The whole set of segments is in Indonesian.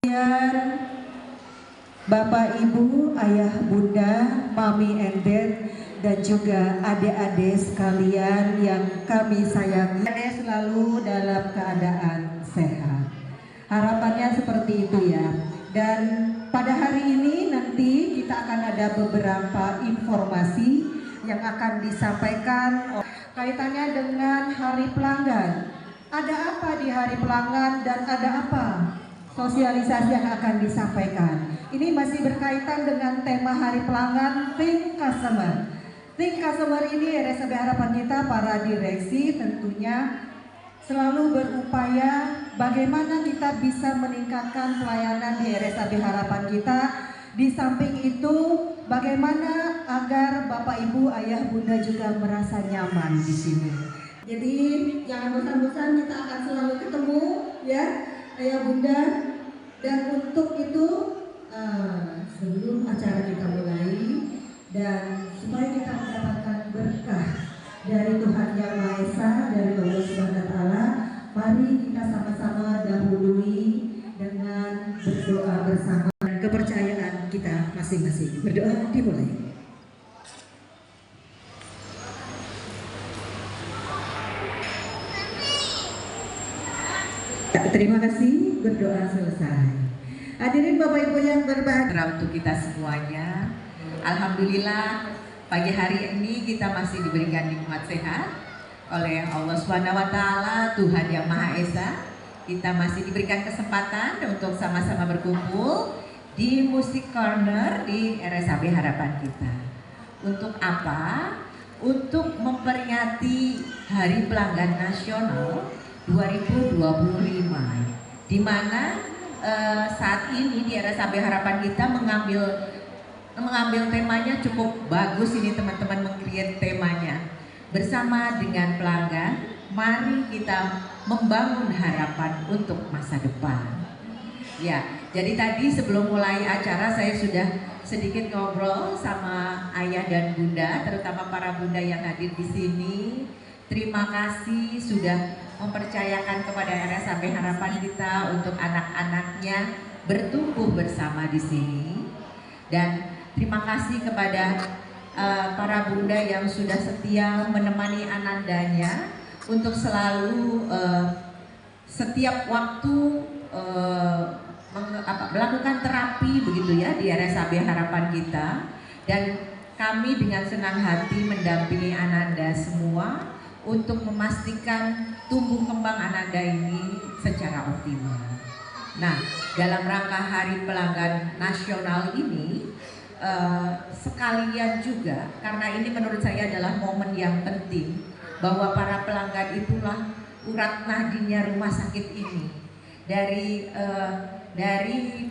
Dan Bapak, Ibu, Ayah, Bunda, Mami and Dad, dan juga adik-adik sekalian yang kami sayangi, selalu dalam keadaan sehat. Harapannya seperti itu ya. Dan pada hari ini nanti kita akan ada beberapa informasi yang akan disampaikan kaitannya dengan Hari Pelanggan. Ada apa di Hari Pelanggan dan ada apa sosialisasi yang akan disampaikan? Ini masih berkaitan dengan tema Hari Pelanggan, Think Customer. Think Customer ini RSAB harapan kita para direksi tentunya selalu berupaya bagaimana kita bisa meningkatkan pelayanan di RSAB harapan kita. Di samping itu bagaimana agar Bapak, Ibu, Ayah, Bunda juga merasa nyaman di sini. Jadi jangan bosan-bosan, kita akan selalu ketemu ya Ayah, Bunda. Dan untuk itu sebelum acara kita mulai dan supaya kita mendapatkan berkah dari Tuhan Yang Maha Esa, dari Allah Subhanahu wa Ta'ala, mari kita sama-sama dahului dengan berdoa bersama dan kepercayaan kita masing-masing. Berdoa dimulai. Terima kasih, berdoa selesai. Hadirin Bapak Ibu yang berbahagia, untuk kita semuanya, alhamdulillah pagi hari ini kita masih diberikan nikmat sehat oleh Allah Subhanahu wa Ta'ala, Tuhan Yang Maha Esa. Kita masih diberikan kesempatan untuk sama-sama berkumpul di Musik Corner di RSAB harapan kita. Untuk apa? Untuk memperingati Hari Pelanggan Nasional 2025, di mana saat ini di RSAB harapan kita mengambil temanya cukup bagus ini teman-teman, meng-create temanya bersama dengan pelanggan. Mari kita membangun harapan untuk masa depan. Ya, jadi tadi sebelum mulai acara saya sudah sedikit ngobrol sama ayah dan bunda, terutama para bunda yang hadir di sini. Terima kasih sudah mempercayakan kepada RSAB harapan kita untuk anak-anaknya bertumbuh bersama di sini. Dan terima kasih kepada para bunda yang sudah setia menemani anandanya untuk selalu setiap waktu melakukan terapi begitu ya di RSAB harapan kita. Dan kami dengan senang hati mendampingi Ananda semua untuk memastikan tumbuh kembang Ananda ini secara optimal. Nah, dalam rangka Hari Pelanggan Nasional ini sekalian juga, karena ini menurut saya adalah momen yang penting, bahwa para pelanggan itulah urat nadinya rumah sakit ini. Dari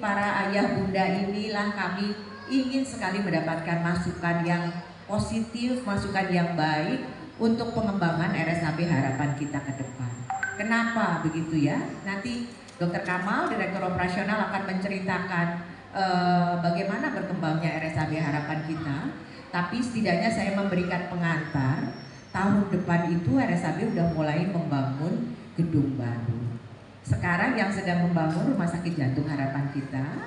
para ayah bunda inilah kami ingin sekali mendapatkan masukan yang positif, masukan yang baik untuk pengembangan RSAB harapan kita ke depan. Kenapa begitu ya? Nanti Dr. Kamal, Direktur Operasional, akan menceritakan bagaimana berkembangnya RSAB harapan kita. Tapi setidaknya saya memberikan pengantar, tahun depan itu RSAB sudah mulai membangun gedung baru. Sekarang yang sedang membangun Rumah Sakit Jantung Harapan kita,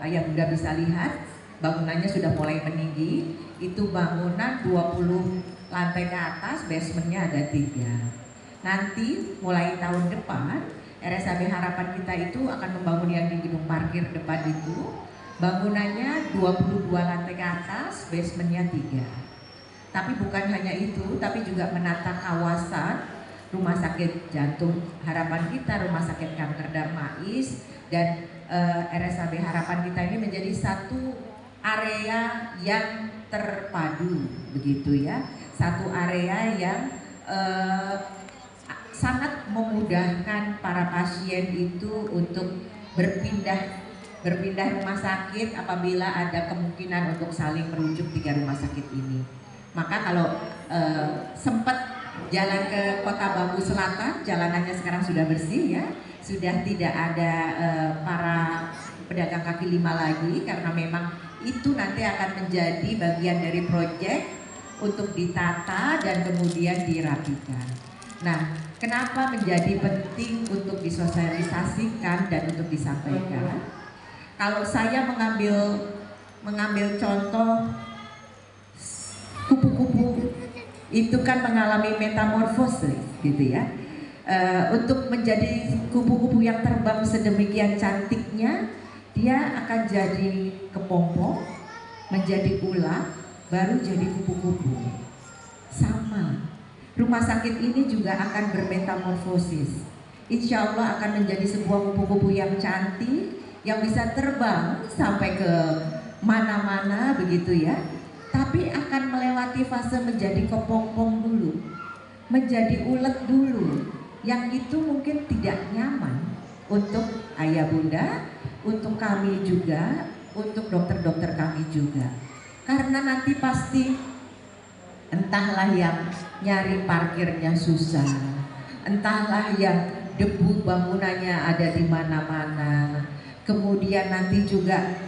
ayah bunda bisa lihat bangunannya sudah mulai meninggi. Itu bangunan 20 lantai ke atas, basementnya ada 3. Nanti mulai tahun depan RSAB harapan kita itu akan membangun yang di gedung parkir depan itu, bangunannya 22 lantai ke atas, basementnya 3. Tapi bukan hanya itu, tapi juga menata kawasan Rumah Sakit Jantung Harapan kita, Rumah Sakit Kanker Darmais, dan RSAB harapan kita ini menjadi satu area yang terpadu begitu ya, satu area yang sangat memudahkan para pasien itu untuk berpindah rumah sakit apabila ada kemungkinan untuk saling merujuk 3 rumah sakit ini. Maka kalau sempat jalan ke Kota Bambu Selatan, jalanannya sekarang sudah bersih ya, sudah tidak ada para pedagang kaki lima lagi, karena memang itu nanti akan menjadi bagian dari proyek untuk ditata dan kemudian dirapikan. Nah, Kenapa menjadi penting untuk disosialisasikan dan untuk disampaikan? Kalau saya mengambil contoh kupu-kupu itu kan mengalami metamorfosis gitu ya. Untuk menjadi kupu-kupu yang terbang sedemikian cantiknya, dia akan jadi kepompong, menjadi ular, baru jadi kupu-kupu. Sama, rumah sakit ini juga akan bermetamorfosis. Insya Allah akan menjadi sebuah kupu-kupu yang cantik, yang bisa terbang sampai ke mana-mana begitu ya. Tapi akan melewati fase menjadi kepompong dulu, menjadi ulet dulu. Yang itu mungkin tidak nyaman untuk ayah bunda, untuk kami juga, untuk dokter-dokter kami juga. Karena nanti pasti entahlah yang nyari parkirnya susah, entahlah yang debu bangunannya ada di mana-mana. Kemudian nanti juga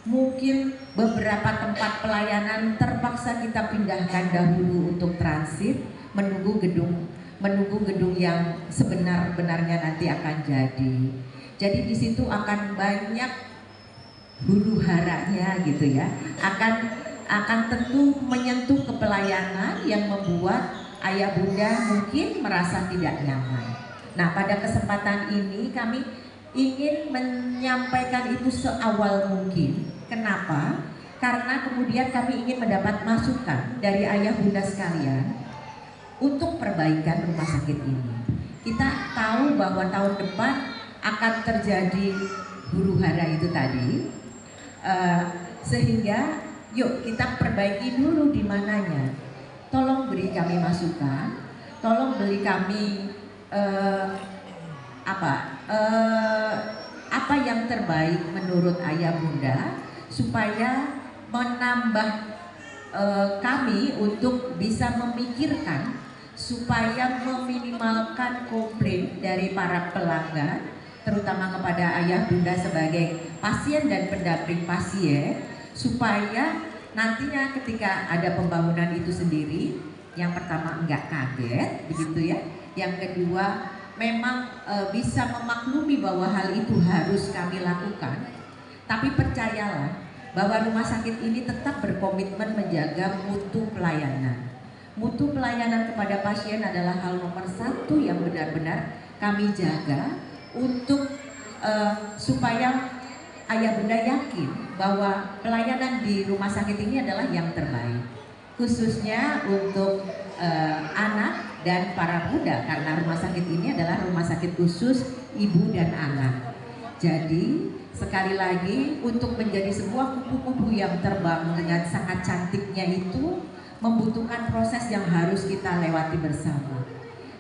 mungkin beberapa tempat pelayanan terpaksa kita pindahkan dahulu untuk transit, menunggu gedung yang sebenar-benarnya nanti akan jadi. Jadi di situ akan banyak huru haranya gitu ya. Akan tentu menyentuh kepelayanan yang membuat ayah bunda mungkin merasa tidak nyaman. Nah, pada kesempatan ini kami ingin menyampaikan itu seawal mungkin. Kenapa? Karena kemudian kami ingin mendapat masukan dari ayah bunda sekalian untuk perbaikan rumah sakit ini. Kita tahu bahwa tahun depan akan terjadi huru hara itu tadi, sehingga yuk kita perbaiki dulu di mananya. Tolong beri kami masukan, tolong beri kami apa yang terbaik menurut ayah bunda supaya menambah kami untuk bisa memikirkan supaya meminimalkan komplain dari para pelanggan, terutama kepada ayah bunda sebagai pasien dan pendamping pasien, supaya nantinya ketika ada pembangunan itu sendiri, yang pertama enggak kaget begitu ya, yang kedua memang bisa memaklumi bahwa hal itu harus kami lakukan. Tapi percayalah bahwa rumah sakit ini tetap berkomitmen menjaga mutu pelayanan. Mutu pelayanan kepada pasien adalah hal nomor satu yang benar-benar kami jaga untuk supaya ayah bunda yakin bahwa pelayanan di rumah sakit ini adalah yang terbaik, khususnya untuk anak dan para muda, karena rumah sakit ini adalah rumah sakit khusus ibu dan anak. Jadi sekali lagi, untuk menjadi sebuah kupu-kupu yang terbang dengan sangat cantiknya itu membutuhkan proses yang harus kita lewati bersama.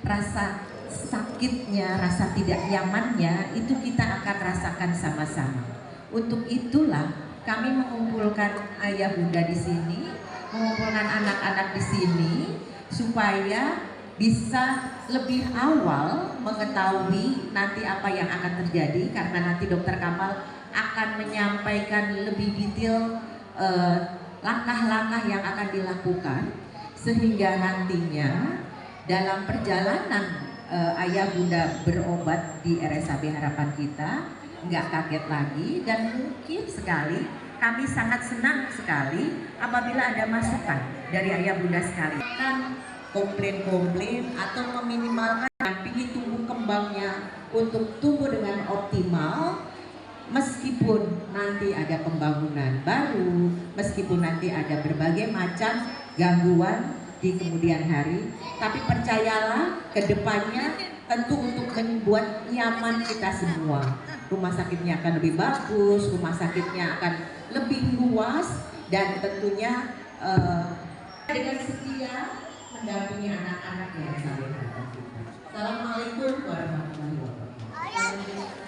Rasa sakitnya, rasa tidak nyamannya itu kita akan rasakan sama-sama. Untuk itulah kami mengumpulkan ayah bunda di sini, mengumpulkan anak-anak di sini supaya bisa lebih awal mengetahui nanti apa yang akan terjadi, karena nanti dokter Kamal akan menyampaikan lebih detail langkah-langkah yang akan dilakukan, sehingga nantinya dalam perjalanan ayah bunda berobat di RSAB Harapan Kita nggak kaget lagi. Dan mungkin sekali kami sangat senang sekali apabila ada masukan dari ayah bunda sekali, kan komplain-komplain atau meminimalkan ingin tumbuh kembangnya untuk tumbuh dengan optimal. Meskipun nanti ada pembangunan baru, meskipun nanti ada berbagai macam gangguan di kemudian hari, tapi percayalah kedepannya tentu untuk membuat nyaman kita semua. Rumah sakitnya akan lebih bagus, rumah sakitnya akan lebih luas, dan tentunya dengan setia mendampingi anak-anak yang saling berbakti. Assalamualaikum warahmatullahi wabarakatuh.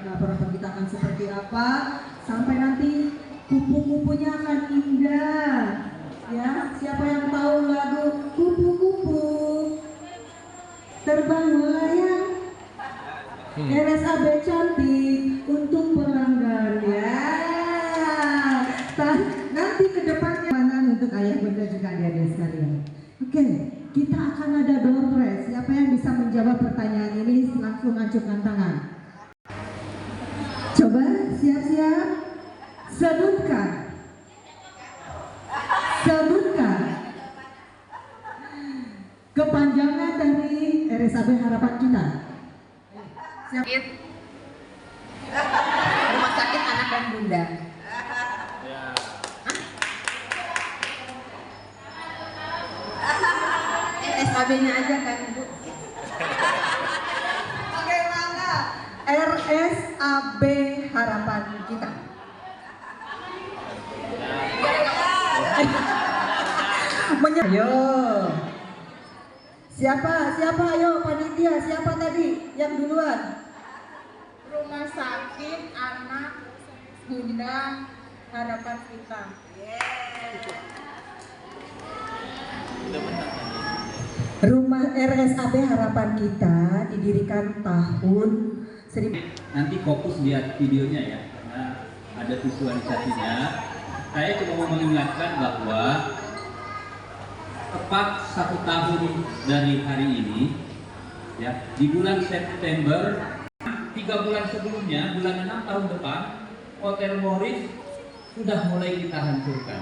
Laporan kita akan seperti apa sampai nanti kupu-kupunya akan indah ya. Siapa yang tahu lagu kupu-kupu terbang melayang RSAB cantik untuk pelanggan ya. Nanti kedepannya untuk ayah bunda juga adik-adik sekalian. Oke. kita akan ada door prize. Siapa yang bisa menjawab pertanyaan ini langsung ajukan tangan. Coba siap-siap. Sebutkan. Sebutkan kepanjangan dari RSAB Harapan Kita. Siap. Rumah sakit anak dan bunda. SAB-nya aja kan Bu. Bagaimana RSAB Harapan Kita? Ayo. Siapa? Ayo panitia, siapa tadi yang duluan? Rumah sakit anak bunda Harapan Kita. Rumah RSAB Harapan Kita didirikan tahun 1000. Nanti fokus lihat videonya ya, karena ada visualisasinya. Saya cuma mau mengingatkan bahwa tepat 1 tahun dari hari ini, ya, di bulan September, 3 bulan sebelumnya, bulan 6 tahun depan, Hotel Moris sudah mulai kita hancurkan.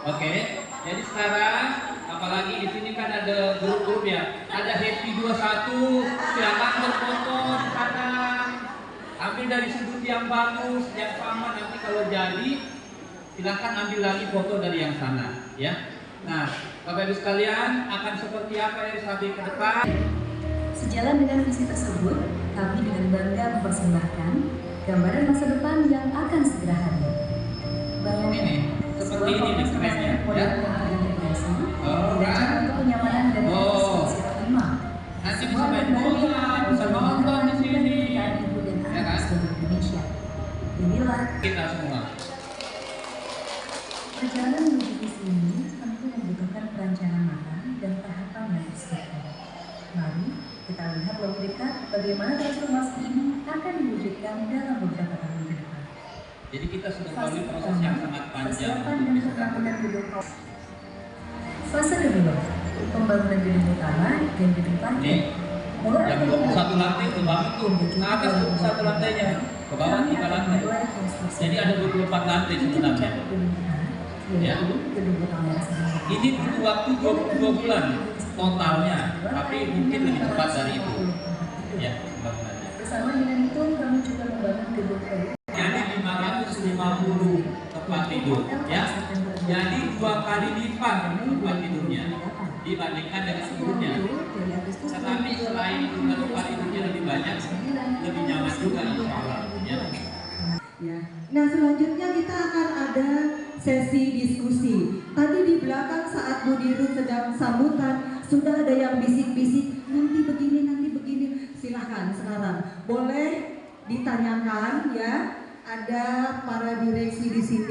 Oke, jadi sekarang, apalagi di sini kan ada grup-grup ya, ada Happy 21, silakan berfoto di sana, ambil dari sudut yang bagus, yang sama, nanti kalau jadi, silakan ambil lagi foto dari yang sana, ya. Nah, Bapak Ibu sekalian, akan seperti apa RSAB ke depan? Sejalan dengan visi tersebut, kami dengan bangga mempersembahkan gambaran masa depan yang akan segera hadir. Bayangkan, Ini, seperti ini nih kerennya, ya. Dengan untuk kenyamanan dan efisiensi optimal. Nanti bisa main bola, bisa nonton di sini, Ibu dan ya anak kan? seluruh Indonesia. Inilah Kita semua. perjalanan menuju visi ini tentu membutuhkan perencanaan matang dan tahapan yang terstruktur. Mari kita lihat lebih dekat bagaimana transformasi ini akan diwujudkan dalam beberapa tahun ke depan. Jadi kita sudah melalui proses yang sangat panjang Persiapan untuk dan bisa pembangunan gedung. Fase kedua, pembangunan gedung utama dan gedung Ini parkir. Mulai yang 21 lantai itu bangun tuh, ke atas tuh 1 lantainya, ke bawah 3 lantai. Jadi ada 24 lantai sebenarnya. Ya. Gedung utama sendiri. Ini butuh waktu 22 bulan totalnya, tapi mungkin lebih cepat dari itu. Ya, pembangunannya. Bersama dengan itu kami juga membangun gedung kedua. Jadi 550 tempat tidur, ya. Jadi 2 kali lipat tempat tidurnya dibandingkan dengan sebelumnya. Tetapi selain jumlah tempat tidurnya lebih banyak, lebih nyaman juga insya Allah. Ya. Ya. Nah, selanjutnya kita akan ada sesi diskusi. Tadi di belakang saat Bu Dirut sedang sambutan sudah ada yang bisik-bisik nanti begini. Silahkan sekarang boleh ditanyakan ya. Ada para direksi di sini.